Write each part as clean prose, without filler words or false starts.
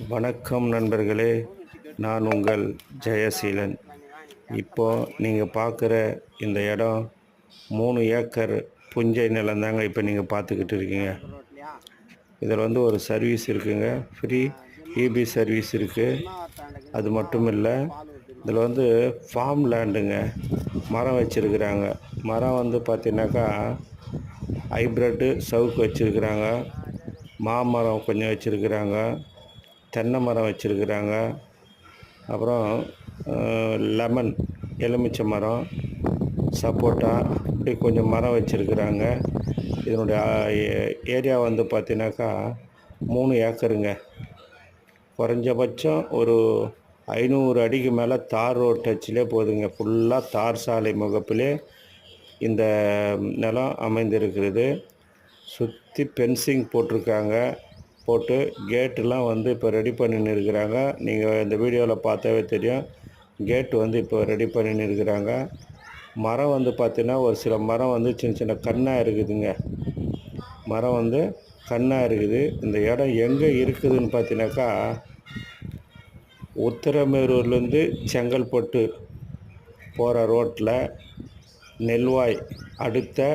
வணக்கம் நண்பர்களே, நான் உங்கள் ஜெயசீலன். இப்போது நீங்கள் பார்க்குற இந்த இடம் 3 ஏக்கர் புஞ்சை நிலம் தாங்க இப்போ நீங்கள் பார்த்துக்கிட்டு இருக்கீங்க. இதில் ஒரு சர்வீஸ் இருக்குங்க, ஃப்ரீ இபி சர்வீஸ் இருக்குது. அது மட்டும் இல்லை, இதில் ஃபார்ம் லேண்டுங்க, மரம் வச்சுருக்குறாங்க. மரம் பார்த்தீங்கன்னாக்கா ஹைப்ரிட்டு சவுக்கு வச்சுருக்குறாங்க, மாமரம் கொஞ்சம் வச்சுருக்குறாங்க, தென்னை மரம் வச்சுருக்குறாங்க, அப்புறம் லெமன் எலுமிச்சை மரம், சப்போட்டா, இப்படி கொஞ்சம் மரம் வச்சுருக்குறாங்க. இதனுடைய ஏரியா பார்த்தீங்கன்னாக்கா 3 ஏக்கருங்க. குறைஞ்சபட்சம் ஒரு 500 அடிக்கு மேலே தார் ரோட் டச்சிலே போகுதுங்க. ஃபுல்லாக தார் சாலை முகப்பிலே இந்த நிலம் அமைந்திருக்கிறது. சுற்றி ஃபென்சிங் போட்டிருக்காங்க. போட்டு கேட்டெலாம் இப்போ ரெடி பண்ணின்னு இருக்கிறாங்க. நீங்கள் இந்த வீடியோவில் பார்த்தாவே தெரியும். கேட்டு இப்போ ரெடி பண்ணின்னு இருக்கிறாங்க. மரம் பார்த்தீங்கன்னா ஒரு சில மரம் சின்ன சின்ன கண்ணாக இருக்குதுங்க. மரம் கண்ணாக இருக்குது. இந்த இடம் எங்கே இருக்குதுன்னு பார்த்தீங்கன்னாக்கா, உத்திரமேரூர்லேருந்து செங்கல்பட்டு போகிற ரோட்டில் நெல்வாய் அடுத்த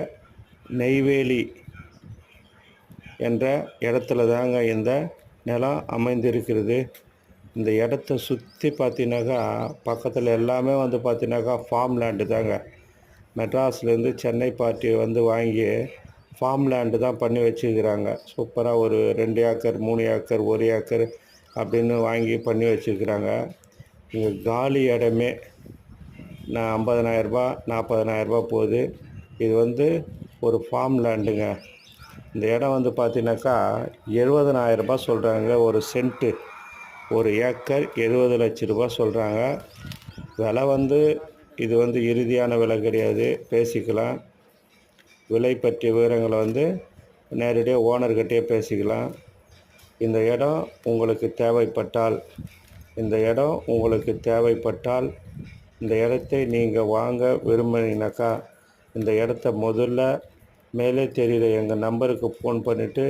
நெய்வேலி என்ற இடத்துல தாங்க இந்த நிலம் அமைந்திருக்கிறது. இந்த இடத்த சுற்றி பார்த்தீங்கன்னாக்கா பக்கத்தில் எல்லாமே பார்த்தீங்கன்னாக்கா ஃபார்ம் லேண்டு தாங்க. மெட்ராஸ்லேருந்து சென்னை பார்ட்டி வாங்கி ஃபார்ம் லேண்டு தான் பண்ணி வச்சுருக்கிறாங்க. சூப்பராக ஒரு 2 ஏக்கர் 3 ஏக்கர் 1 ஏக்கர் அப்படின்னு வாங்கி பண்ணி வச்சுருக்கிறாங்க. இங்கே காலி இடமே 50,000 ரூபா 40,000 ரூபா போகுது. இது ஒரு ஃபார்ம் லேண்டுங்க. இந்த இடம் பார்த்தீங்கன்னாக்கா 70,000 ரூபா சொல்கிறாங்க ஒரு சென்ட்டு. ஒரு ஏக்கர் 70 லட்ச ரூபா சொல்கிறாங்க. விலை இது இறுதியான விலை கிடையாது, பேசிக்கலாம். விலை பற்றிய விவரங்களை நேரடியாக ஓனர்கிட்டே பேசிக்கலாம். இந்த இடம் உங்களுக்கு தேவைப்பட்டால் இந்த இடத்தை நீங்கள் வாங்க விரும்பினீங்கனாக்கா, இந்த இடத்த முதல்ல மேலே தெரிகிற எங்கள் நம்பருக்கு ஃபோன் பண்ணிவிட்டு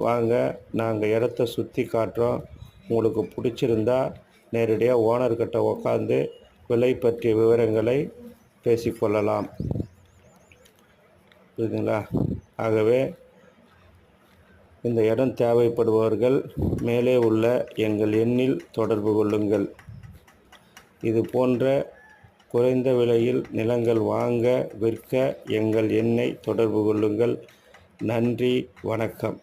வாங்க. நாங்கள் இடத்த சுற்றி காட்டுறோம். உங்களுக்கு பிடிச்சிருந்தா நேரடியாக ஓனர்கிட்ட உட்காந்து விலை பற்றிய விவரங்களை பேசிக்கொள்ளலாம். புரியுதுங்களா? ஆகவே இந்த இடம் தேவைப்படுபவர்கள் மேலே உள்ள எங்கள் எண்ணில் தொடர்பு கொள்ளுங்கள். இது போன்ற குறைந்த விலையில் நிலங்கள் வாங்க விற்க எங்கள் எண்ணை தொடர்பு கொள்ளுங்கள். நன்றி, வணக்கம்.